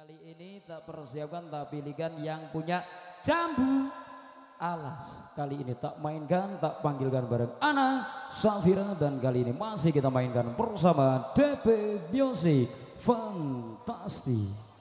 Kali ini tak persiapkan tak pilihkan yang punya jambu alas. Kali ini tak mainkan, tak panggilkan bareng Ana Safira. Dan kali ini masih kita mainkan bersama DP Music Fantastic.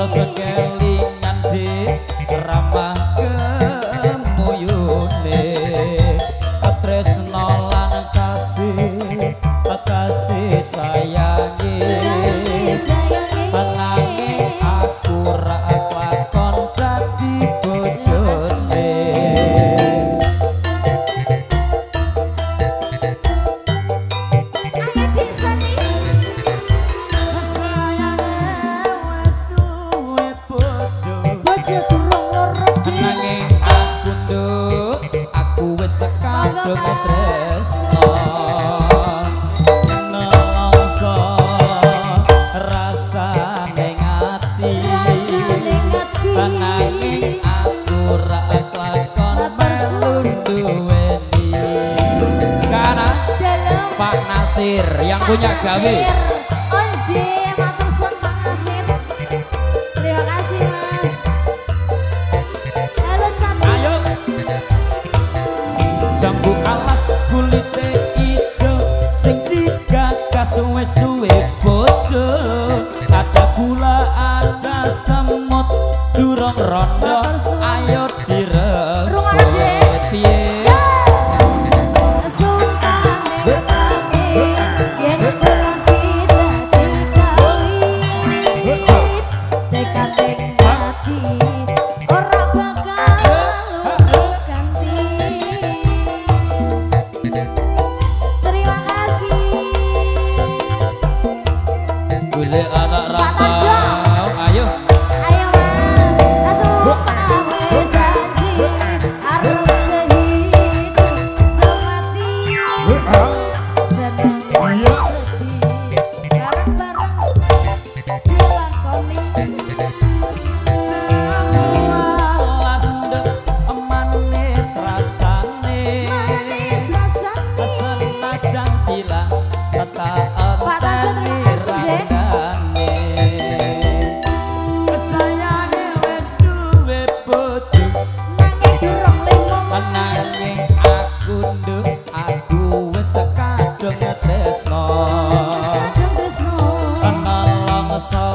Sekelingan di ramah kemuyune tresno lan kasih sayangi nanging aku ra lakon dadi bojone kadung tresno nelongso rasane ngati nanging aku ra kelakon melu duweni karena Pak Nasir yang punya gawe. Jambu alas kulite ijo sing digagas wis duwe bojo ada gula ada semut durung rondo ayo direbut piye anak rantau, ayo mas, langsung janji harus sehidup semati, senang sedih, bareng-bareng dilakoni. Semua sendok manis rasane, senajan bilang tetap enteni tresno nelongso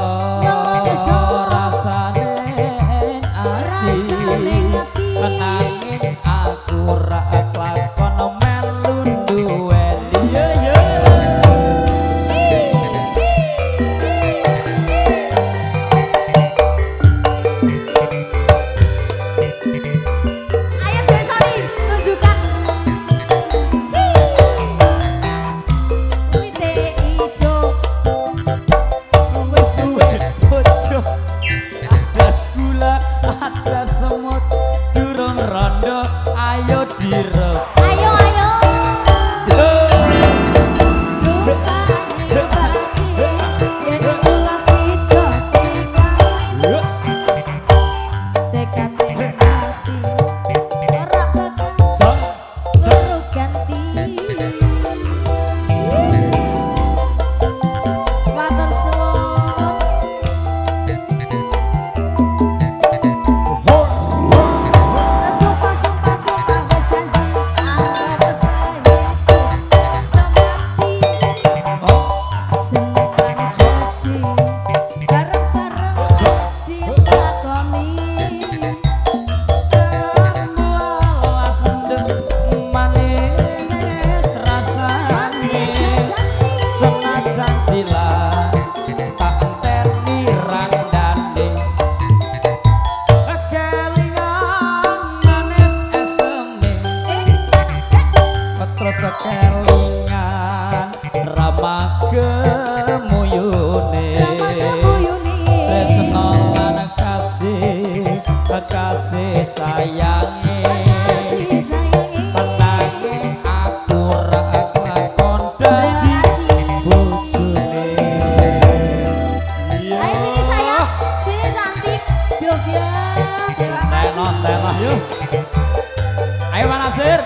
Ayo Pak Nasir.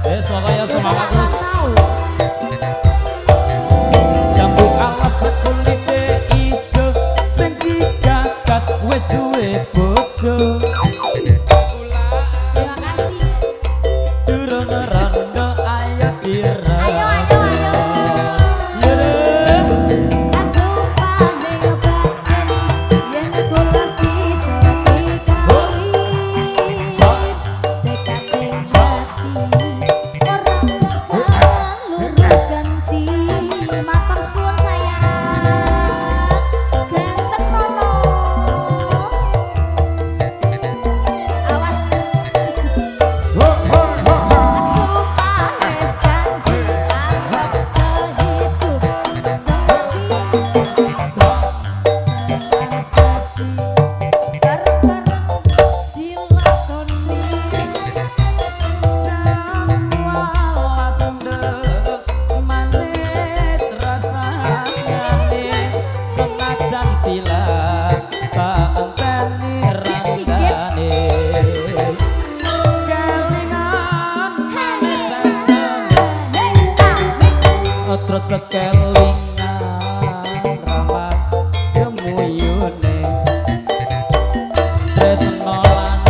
Yes, pokoknya semangat terus. Jambu alas kulite ijo sing digagas wis duwe bojo. Terima kasih. Turun rondo ayo dira. Ayo. Asupan ning badan yen kula sida dikali. Dekate jati orang lurus ganti matur suwun sayang. Ganteng nono. Awas. Asupan wis janji arep sehidup semati. Senang sedih bareng-bareng dilakoni. Jambu alas manis rasane senajan tilang tak enteni rasane kelingan manis rasane terus kelingan ramah gemuyune tresno lan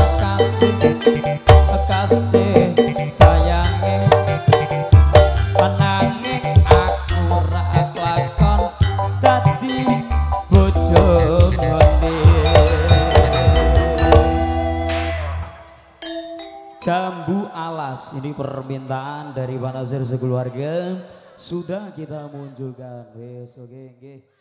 kasih sayange ananging aku ra kelakon dadi bojo ngene. Jambu alas ini permintaan dari Pak Nasir sekeluarga sudah kita munculkan. Wes oke nggih.